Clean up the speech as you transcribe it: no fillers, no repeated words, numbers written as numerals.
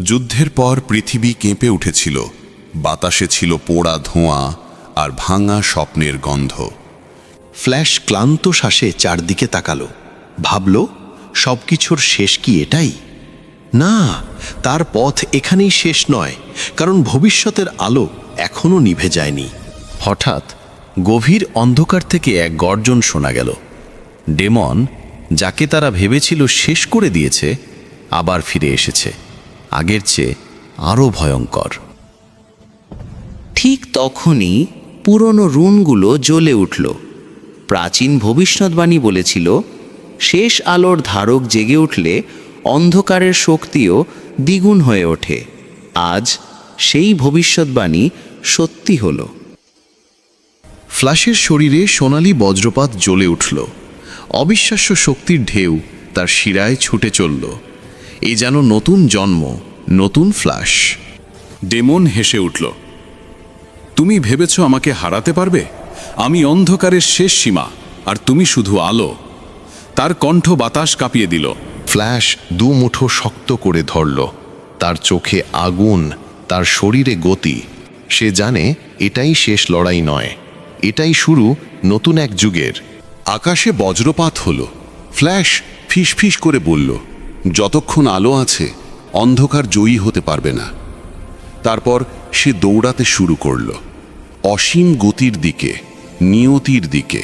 যুদ্ধের পর পৃথিবী কেঁপে উঠেছিল। বাতাসে ছিল পোড়া ধোঁয়া আর ভাঙা স্বপ্নের গন্ধ। ফ্ল্যাশ ক্লান্ত শ্বাসে চারদিকে তাকালো, ভাবল সবকিছুর শেষ কি এটাই? না, তার পথ এখানেই শেষ নয়, কারণ ভবিষ্যতের আলো এখনো নিভে যায়নি। হঠাৎ গভীর অন্ধকার থেকে এক গর্জন শোনা গেল। ডেমন, যাকে তারা ভেবেছিল শেষ করে দিয়েছে, আবার ফিরে এসেছে, আগের চেয়ে আরও ভয়ঙ্কর। ঠিক তখনই পুরনো রুনগুলো জ্বলে উঠল। প্রাচীন ভবিষ্যৎবাণী বলেছিল, শেষ আলোর ধারক জেগে উঠলে অন্ধকারের শক্তিও দ্বিগুণ হয়ে ওঠে। আজ সেই ভবিষ্যৎবাণী সত্যি হল। ফ্ল্যাশের শরীরে সোনালি বজ্রপাত জ্বলে উঠল। অবিশ্বাস্য শক্তির ঢেউ তার শিরায় ছুটে চলল। এ যেন নতুন জন্ম, নতুন ফ্ল্যাশ। ডেমন হেসে উঠল। তুমি ভেবেছ আমাকে হারাতে পারবে? আমি অন্ধকারের শেষ সীমা, আর তুমি শুধু আলো। তার কণ্ঠ বাতাস কাঁপিয়ে দিল। ফ্ল্যাশ দু মুঠো শক্ত করে ধরল। তার চোখে আগুন, তার শরীরে গতি। সে জানে এটাই শেষ লড়াই নয়, এটাই শুরু নতুন এক যুগের। আকাশে বজ্রপাত হলো। ফ্ল্যাশ ফিসফিস করে বলল, যতক্ষণ আলো আছে অন্ধকার জয়ী হতে পারবে না। তারপর সে দৌড়াতে শুরু করল, অসীম গতির দিকে, নিয়তির দিকে।